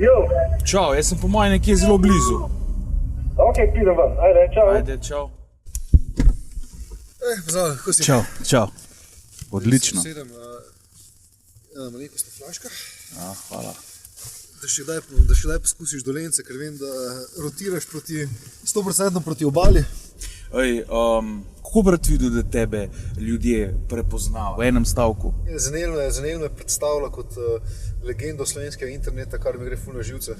Jo. Čau, jaz sem po mojem nekje zelo blizu. Ok, pidem ven. Ajde, čau. Ajde, čau. Pozdrav, kako si? Čau. Odlično. Sedem, malenkost flaška. Hvala. Da še kdaj poskusiš Dolence, ker vem, da rotiraš 100% proti obali. Kako bi rad videl, da tebe ljudje prepoznavajo v enem stavku? Zanimljivo me predstavlja kot legendo slovenskega interneta, kar mi gre ful na živce.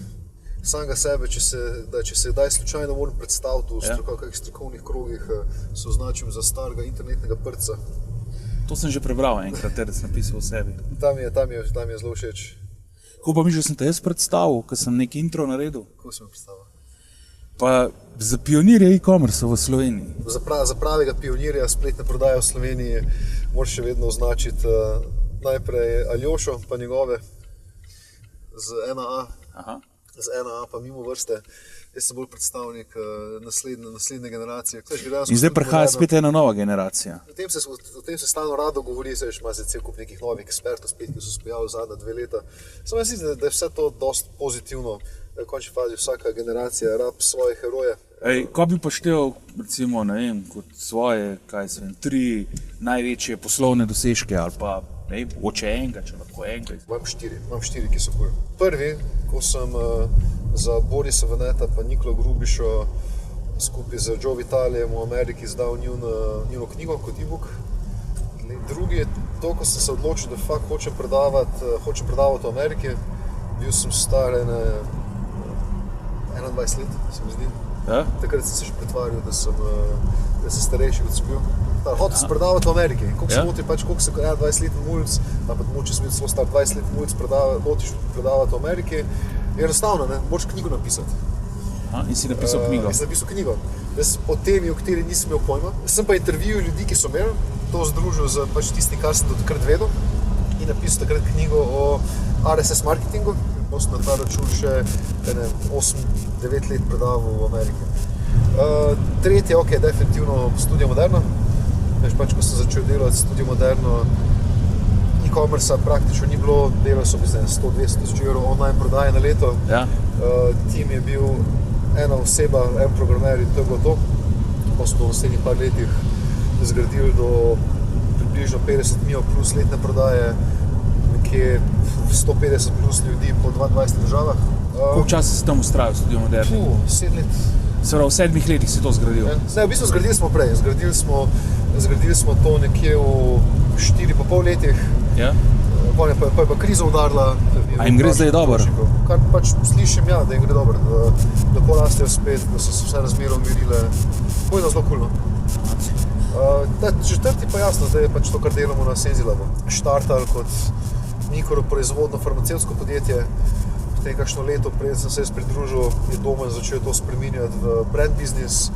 Samega sebe, če se kdaj slučajno moram predstaviti v kakih strokovnih krogih, se označim za starega internetnega prca. To sem že prebral enkrat, da sem napisal o sebi. Tam je zelo všeč. Kako pa mi, že sem te jaz predstavil, ko sem neki intro naredil? Kako sem predstavil? Pa za pionirje e-commerce v Sloveniji. Za pravega pionirja spletne prodaje v Sloveniji moraš še vedno označiti najprej Aljošo, pa njegove z 1A. Aha. Z 1A pa mimo vrste. Jaz sem bolj predstavnik naslednje generacije. In zdaj prihaja spet ena nova generacija. O tem se stalno rado govori, se ima zdaj cel kup nekih novih ekspertov spet, ki so se pojavili zadnja 2 leta. Samo jaz mislim, da je vse to dosti pozitivno. V končni fazi vsaka generacija rab svoje heroje. Ko bi poštel, recimo, ne vem, kot svoje, 3 največje poslovne dosežke ali pa oče enega, če lahko enega. Imam 4, ki so kul. Prvi, ko sem za Borisa Veneta pa Nikolo Grubišo skupaj z Joe Vitalijem v Ameriki izdal njuno knjigo kot e-book. Drugi je to, ko sem se odločil, da fakt hočem predavati v Ameriki. Bil sem star 21 let, se mi zdi. Ja? Takrat sem se že pretvarjal, da sem starejši, kot sem bil. Hotel sem predavati v Ameriki. Koliko se moti, koliko se 20-letni mulj, pa moče sem bil zelo star 20-letni mulj, lotiš predavati v Ameriki. Je enostavno, moraš knjigo napisati. In si napisal knjigo? Jaz sem napisal knjigo. O temi, o kateri nisem imel pojma. Sem pa intervjuval ljudi, ki so imeli, to združil z tistim, kar sem do takrat vedel, in napisal takrat knjigo o RSS marketingu. Sem na ta račun še 8-9 let predaval v Ameriki. Tretje, definitivno Studio Moderno. Ko sem začel delati Studio Moderno, e-commerce praktično ni bilo, delali so 100-200 tisoč evrov online prodaje na leto. Ja. Tim je bil ena oseba, en programer in to je bilo to. Pa smo v naslednjih par letih zgradili do približno 50 milijonov plus letne prodaje, nekje 150 plus ljudi po 22 državah. Koliko časa si tam ustrajal v Studio Moderno? 7 let. Se pravi, v 7 letih si to zgradil? Ne, v bistvu zgradili smo prej. Zgradili smo to nekje v 4,5 letih. Ja. Pa je pa kriza udarila. A jim gre zdaj dobro? Kar slišim, da jim gre dobro. Da porastejo spet, da so se vse razmere umirile. Pojno zelo kulno. Četrti pa jasno, zdaj je to, kar delamo na Senzilabu. Štartali kot mikroproizvodno farmacevtsko podjetje. Potem kakšno leto, preden sem se pridružil, je Domen začel to spreminjati v brand business,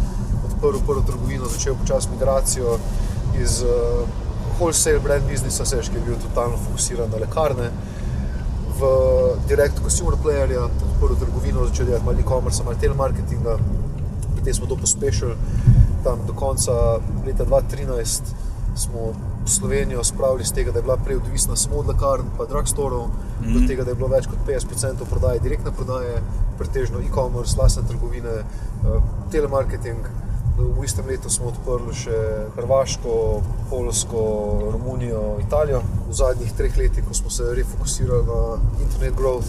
odprl prvo trgovino, začel počas migracijo iz wholesale brand businessa, ki je bil totalno fokusiran na lekarne, v direct consumer playerja, odprl trgovino, začel delati malo e-commerce, malo telemarketinga. Potem smo to pospešili, tam do konca leta 2013 smo Slovenijo spravili z tega, da je bila prej odvisna samo od lekarn pa drugstore-ov, do tega, da je bilo več kot 50% prodaje, direktne prodaje, pretežno e-commerce, lastne trgovine, telemarketing. V istem letu smo odprli še Hrvaško, Poljsko, Romunijo, Italijo. V zadnjih 3 letih, ko smo se refokusirali na internet growth.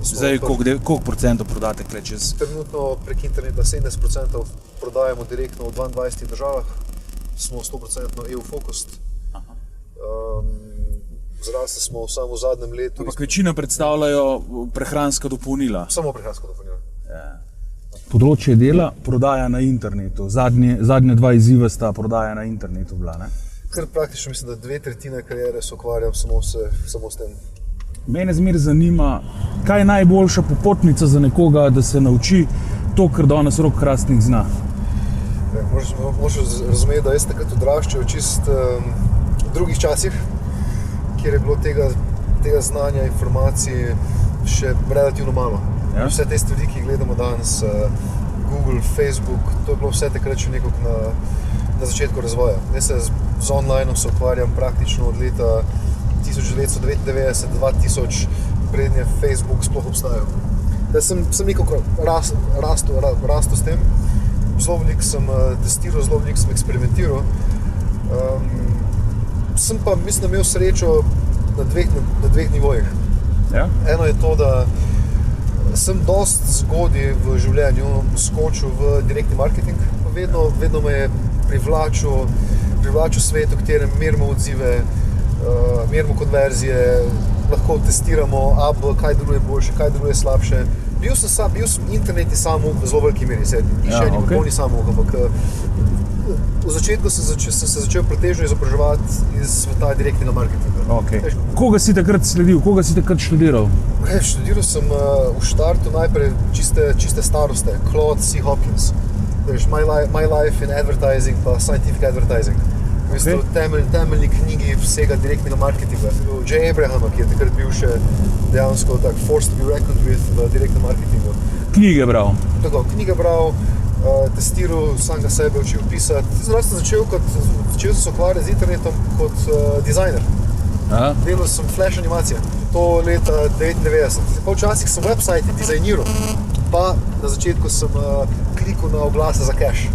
Zdaj, koliko procentov prodate tukaj čez? Trenutno prek interneta 70% prodajamo direktno v 22 državah. Smo 100% EU-focused. Zrasli smo samo v zadnjem letu. Ampak večina predstavljajo prehranska dopolnila. Samo prehranska dopolnila. Ja. Področje dela, prodaja na internetu. Zadnje 2 izziva sta prodaja na internetu bila, ne? Kar praktično mislim, da 2/3 kariere se ukvarjam samo s tem. Mene zmeraj zanima, kaj je najboljša popotnica za nekoga, da se nauči to, kar danes Rok Hrastnik zna. Moraš razumeti, da jaz takrat odraščal čist v drugih časih, kjer je bilo tega znanja, informacij še relativno malo. Ja? Vse te stvari, ki gledamo danes, Google, Facebook, to je bilo vse takrat še nekako na začetku razvoja. Jaz se z online se ukvarjam praktično od leta 1999, 2000, prednje Facebook sploh obstajal. Sem nekako rastel s tem, zelo veliko sem testiral, zelo veliko sem eksperimentiral. Sem pa, mislim, imel srečo na dveh nivojih. Ja? Eno je to, da sem dost zgodaj v življenju skočil v direktni marketing. Vedno me je privlačil svet, v katerem merimo odzive, merimo konverzije, lahko testiramo, kaj deluje boljše, kaj deluje slabše. Bil sem internet samo v zelo veliki meri, ni samo, ampak v začetku sem se začel pretežno izobraževati iz sveta direktnega marketinga. Okay. Koga si takrat sledil, koga si takrat študiral? Študiral sem v štartu najprej čiste staroste, Claude C. Hopkins. My Life in Advertising pa Scientific Advertising. V bistvu temeljni knjigi vsega direktnega marketinga. Jay Abrahama, ki je takrat bil še dejansko tak forced to be reckoned with v direktnem marketingu. Knjige bral? Tako, knjige bral, testiral, sam ga sebe učil pisati. Zdaj sem začel se ukvarjati z internetom kot dizajner. Delal sem flash animacije. To leta 1999. Včasih sem website dizajniral, pa na začetku sem klikal na oglase za cash.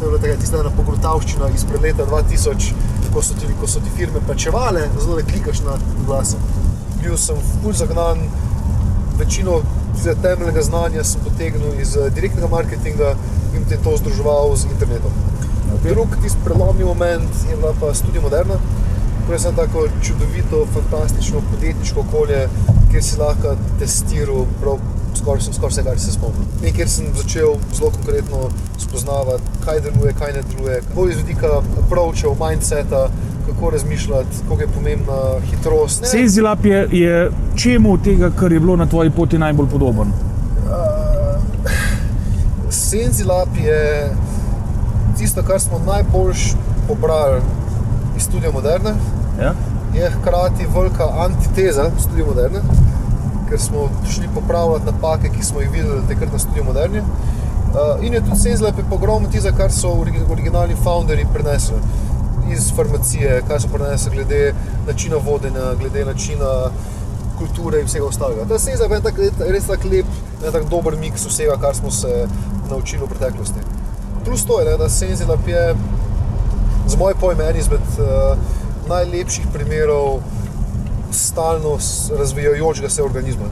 To je bila tista ena pogrutavščina izpred leta 2000, ko so ti firme plačevale, zato da klikaš na oglase. Bil sem ful zagnan, večino temeljnega znanja sem potegnil iz direktnega marketinga in te to združeval z internetom. Drug tisti prelomni moment je bila pa Studio Moderna, ko je tako čudovito, fantastično podjetniško okolje, kjer si lahko testiral skoraj vse, kar se spomnim. In kjer sem začel zelo konkretno spoznavati, kaj deluje, kaj ne deluje, bolj iz vidika approachov, mindseta, kako razmišljati, koliko je pomembna hitrost. Senzilab je čemu od tega, kar je bilo na tvoji poti najbolj podoben? Senzilab je tisto, kar smo najbolj pobrali iz Studia Moderne. Ja? Je hkrati velika antiteza Studia Moderne, ker smo šli popravljati napake, ki smo jih videli takrat na Studio Moderni. In je tudi Senzilab je pogrom tistega, kar so originalni founderji prenesli iz farmacije, kaj so prenesli glede načina vodenja, glede načina kulture in vsega ostalega. Ta Senzilab je res tak lep, tak dober miks vsega, kar smo se naučili v preteklosti. Plus to je, da Senzilab je za moje pojme en izmed najlepših primerov stalno razvijajočega se organizma.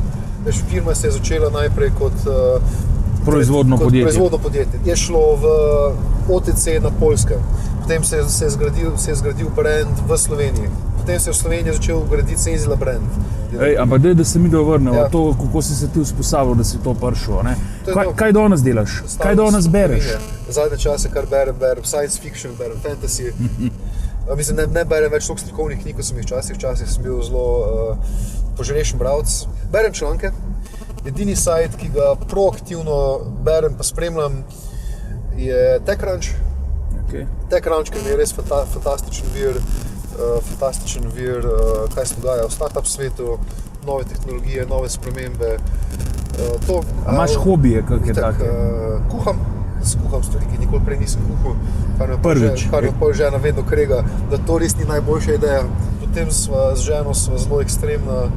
Firma se je začela najprej kot proizvodno podjetje. Je šlo v OTC na Poljskem, potem se je zgradil brand v Sloveniji, potem se je v Sloveniji začel graditi Senzilab brand. Ampak da se mi dovrnemo, to, kako si se ti vzpostavil, da si to prišel. Kaj danes delaš? Kaj danes bereš? Zadnje čase, kar berem science fiction, berem fantasy. Mislim, ne berem več toliko slikovnih knjig, kot sem jih včasih sem bil zelo poželešen bralec. Berem članke. Edini sajt, ki ga proaktivno berem pa spremljam, je TechCrunch. Okay. TechCrunch, ki je res fantastičen vir, kaj se dogaja v startup svetu, nove tehnologije, nove spremembe. Imaš hobije, kak je tak? Skuham stvari, ki nikoli prej nisem kuhal, kar me pol žena vedno krega, da to res ni najboljša ideja. Potem sva z ženo zelo ekstremna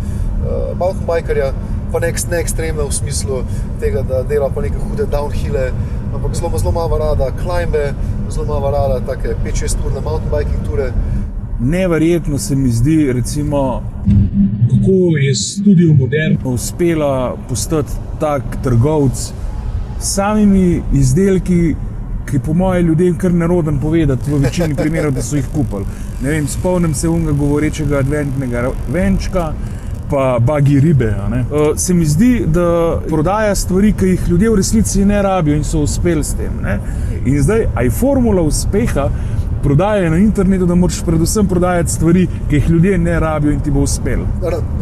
mountainbikerja, pa ne ekstremna v smislu tega, da dela pa neke hude downhille, ampak zelo malo rada climbe, zelo malo rada take 5-6 urne mountainbiking ture. Neverjetno se mi zdi, recimo, kako je Studio Moderno uspela postati tak trgovec s samimi izdelki, ki po moje ljudem kar neroden povedati v večini primerov, da so jih kupili. Ne vem, spomnim se unga govorečega adventnega venčka, pa bagi ribe. Se mi zdi, da prodaja stvari, ki jih ljudje v resnici ne rabijo in so uspeli s tem. In zdaj, a je formula uspeha prodaje na internetu, da moraš predvsem prodajati stvari, ki jih ljudje ne rabijo in ti bo uspel.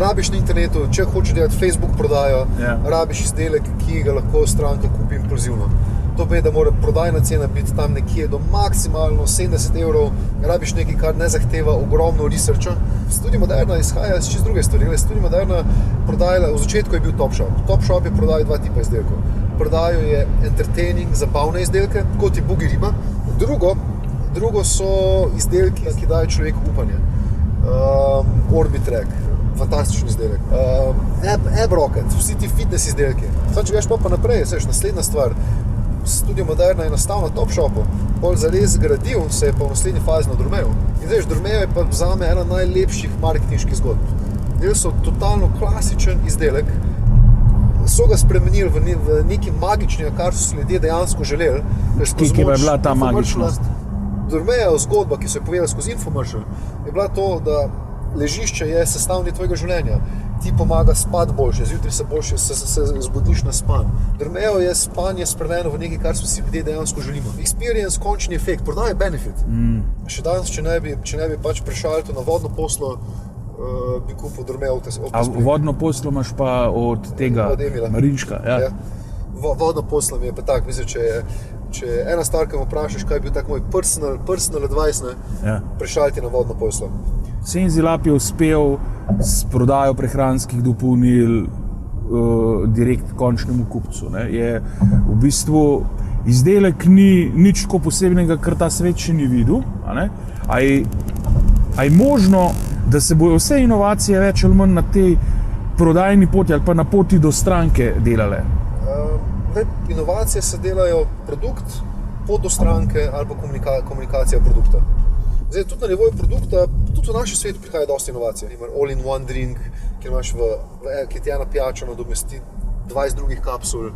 Rabiš na internetu, če hočeš delati Facebook prodajo, rabiš izdelek, ki ga lahko stranka kupi impulzivno. To pomeni, da mora prodajna cena biti tam nekje do maksimalno 70 €, rabiš nekaj, kar ne zahteva ogromno researcha. Studio Moderna izhaja iz čisto druge stvari. Studio Moderna prodajala, v začetku je bil Topshop. Topshop je prodajal dva tipa izdelkov. Prodajal je entertaining, zabavne izdelke, kot je Bugi riba. Drugo so izdelki, ki dajo človeku upanje. Orbitrek, fantastičen izdelek. Ab Rocket, vsi ti fitness izdelki. Samo če greš pa naprej, seš, naslednja stvar. Studio Moderna je nastal na Top Shopu, pol zares zgradil, se je pa v naslednji fazi nadrumel. In veš, Drumeo je pa zame ena najlepših marketinških zgodb. Del so totalno klasičen izdelek, so ga spremenili v nekaj magičnega, kar so si ljudje dejansko želeli. Kje je bila ta magičnost? Drumeo zgodba, ki so jo povedali skozi infomercial, je bila to, da ležišče je sestavni tvojega življenja. Ti pomaga spati boljše, zjutraj se boljše se zbudiš na span. Drumeo je spanje spremenjeno v nekaj, kar si ljudje dejansko želimo. Experience, končni efekt, prodaja benefit. Še danes, če ne bi pač prešaltil na vodno poslo, bi kupil Drumeo. A vodno poslo imaš pa od tega Marinčka? Ja. Vodno poslo mi je pa tak, mislim, če je ena stvar, ki me vprašaš, kaj je bil tak moj personal advice, prešaliti na vodno poslo. Senzilab je uspel s prodajo prehranskih dopolnil direkt končnemu kupcu. Ne. Je v bistvu izdelek ni nič tako posebnega, kar ta svet še ni videl. A je možno, da se bojo vse inovacije več ali manj na tej prodajni poti ali pa na poti do stranke delale? Inovacije se delajo produkt, pot do stranke ali pa komunikacija produkta. Zdaj, tudi na nivoju produkta, tudi v našem svetu prihaja dosti inovacij. All-in-one drink, ki ti ena pijača nadomesti 20 drugih kapsul.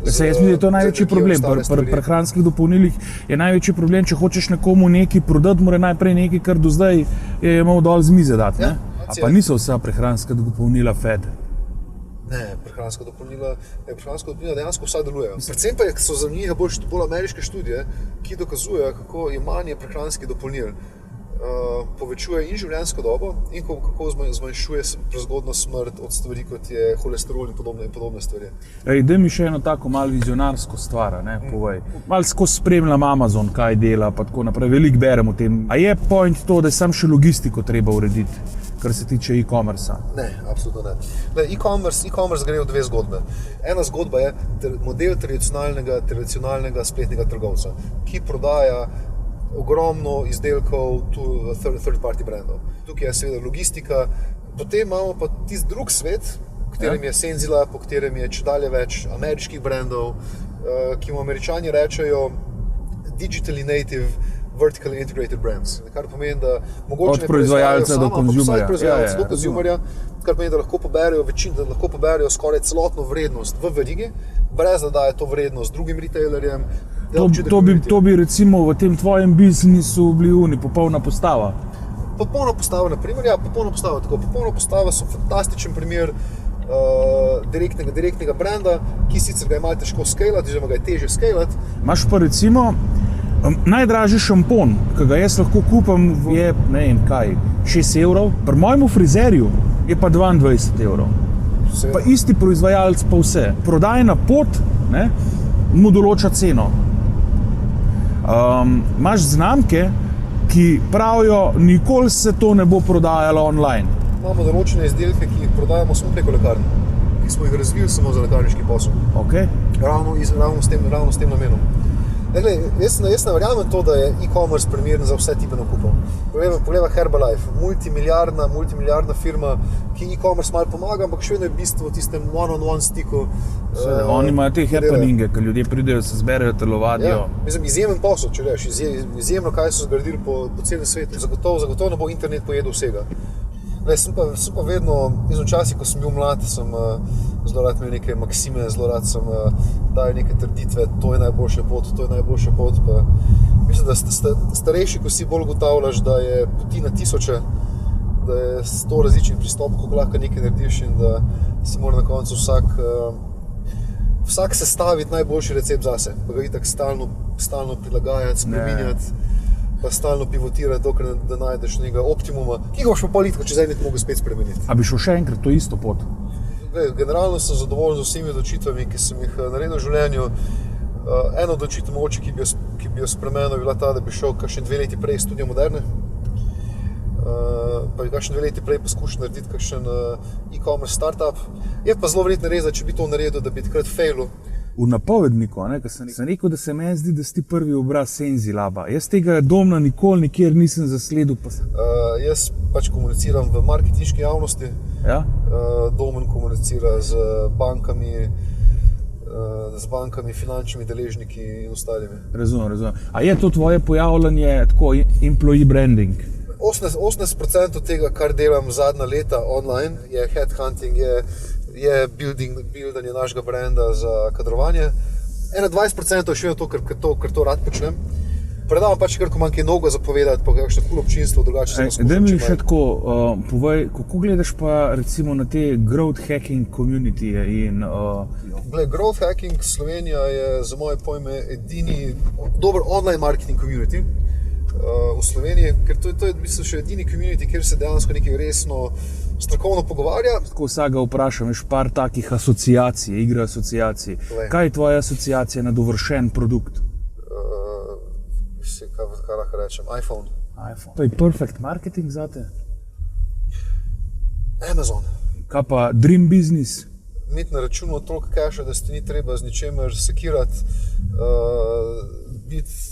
Jaz mislim, da je to največji problem. Pri prehranskih dopolnilih je največji problem, če hočeš nekomu nekaj prodati, mora najprej nekaj, kar do zdaj je imel dol z mize dati. Ja, a pa niso vsa prehranska dopolnila fed? Ne, prehranska dopolnila dejansko vsa delujejo. Predvsem pa so za njih bolj ameriške študije, ki dokazujejo, kako jemanje prehranskih dopolnil povečuje in življenjsko dobo in kako zmanjšuje prezgodno smrt od stvari, kot je holesterol in podobne stvari. Daj mi še eno tako malo vizionarsko stvar, povej. Malo skozi spremljam Amazon, kaj dela, pa tako naprej, veliko berem o tem. A je point to, da je samo še logistiko treba urediti, kar se tiče e-commerce? Ne, absolutno ne. E-commerce gre v dve zgodbe. Ena zgodba je model tradicionalnega spletnega trgovca, ki prodaja ogromno izdelkov third party brandov. Tukaj je seveda logistika, potem imamo pa tisti drug svet, v katerem je Senzilab, po katerem je čedalje več ameriških brandov, ki mu Američani rečejo digitally native vertically integrated brands, kar pomeni, da mogoče od proizvajalca do konzumerja, kar pomeni, da lahko poberejo skoraj celotno vrednost v verigi, brez da daje to vrednost drugim retailerjem. To bi recimo v tem tvojem biznisu bili popolna postava. Popolna postava, na primer, popolna postava so fantastičen primer direktnega branda, ki sicer ga je malo težko skalati, oziroma ga je težje skalati. Imaš pa recimo najdražji šampon, ki ga jaz lahko kupim, je, ne vem kaj, 6 evrov. Pri mojemu frizerju je pa 22 evrov. Pa isti proizvajalec pa vse. Prodajna pot mu določa ceno. Imaš znamke, ki pravijo, nikoli se to ne bo prodajalo online. Imamo določene izdelke, ki jih prodajamo samo preko lekarn, ki smo jih razvili samo za lekarniški posel. Okay. Ravno s tem namenom. Jaz ne verjamem to, da je e-commerce primeren za vse tipe nakupov. Poglejva Herbalife, multimiliardna firma, ki e-commerce malo pomaga, ampak še vedno je bistvo v tistem one-on-one stiku. Oni imajo te happeninge, ko ljudje pridejo, se zberejo, telovadijo. Mislim, izjemen posel, če reš, izjemno, kaj so zgradili po celem svetu. Zagotovo ne bo internet pojedel vsega. Sem pa vedno, včasih, ko sem bil mlad, sem zelo rad imel neke maksime, zelo rad sem dal neke trditve, to je najboljša pot. Pa mislim, da starejši, ko si bolj ugotavljaš, da je poti na tisoče, da je 100 različnih pristopov, kako lahko nekaj narediš in da si mora na koncu vsak sestaviti najboljši recept zase, pa ga itak stalno prilagajati, spreminjati. Pa stalno pivotirati, dokler da najdeš nekega optimuma, ki ga boš pa politko čez enih mogel spet spremeniti. A bi šel še enkrat to isto pot? Generalno sem zadovoljen z vsemi odločitvami, ki sem jih naredil v življenju. Ena odločitev mogoče, ki bi jo spremenil, je bila ta, da bi šel kakšen 2 leti prej Studio Moderne, pa bi kakšen 2 leti prej poskušal narediti kakšen e-commerce startup. Je pa zelo verjetno res, da če bi to naredil, da bi takrat failil. V napovedniku, ko sem rekel, da se meni zdi, da si ti prvi obraz Senzilaba. Jaz tega domna nikjer nisem zasledil. Jaz pač komuniciram v marketinški javnosti. Ja? Domen komunicira z bankami, finančnimi deležniki in ostalimi. Razumem. A je to tvoje pojavljanje tako employee branding? 80% tega, kar delam zadnja leta online, je headhunting, je buildanje našega branda za kadrovanje. 21% je še to, ker to rad počnem. Predavam pač, ker ko manj kaj novega zapovedati, pa kakšno cool občinstvo, drugače se poskušam. Daj mi še tako, povej, kako gledaš pa recimo na te growth hacking community in... Growth hacking Slovenija je za moje pojme edini dober online marketing community v Sloveniji, ker to je v bistvu še edini community, kjer se dejansko nekaj resno strokovno pogovarja. Tako vsega vprašam, veš par takih asociacij, igre asociacij. Kaj je tvoja asociacija na dovršen produkt? Kaj lahko rečem? iPhone. To je perfect marketing zate? Amazon. Kaj pa dream business? Imeti na računu toliko cache, da se ti ni treba z ničemer sekirati,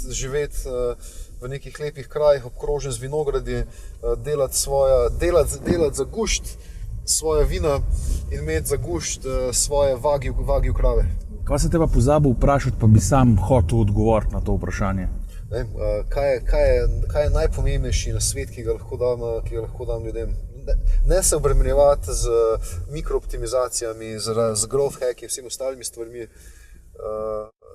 živeti v nekih lepih krajih, obkrožen z vinogradi, delati za gušt svoja vina in imeti za gušt svoje vagiju krave. Kaj se te pa pozabil vprašati, pa bi sam hotel odgovoriti na to vprašanje? Kaj je najpomembnejši nasvet, ki ga lahko dam ljudem? Ne se obremenjevati z mikrooptimizacijami, z growth hacki in vsemi ostalimi stvarmi.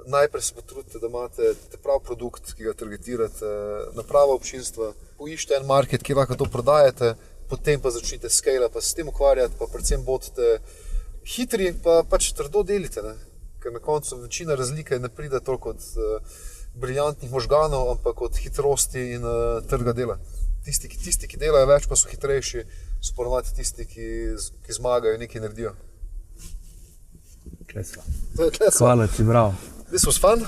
Najprej se potrudite, da imate prav produkt, ki ga targetirate na pravo občinstvo. Poiščite en market, ki lahko to prodajate, potem pa začnite scale, pa se s tem ukvarjati, pa predvsem bodite hitri, pa pač trdo delite, ne? Ker na koncu večina razlike ne pride toliko od briljantnih možganov, ampak od hitrosti in trga dela. Tisti, ki delajo več, pa so hitrejši, so ponovadi tisti, ki zmagajo in nekaj naredijo. Klesla. To je klesla. Hvala ti, bravo. This was fun.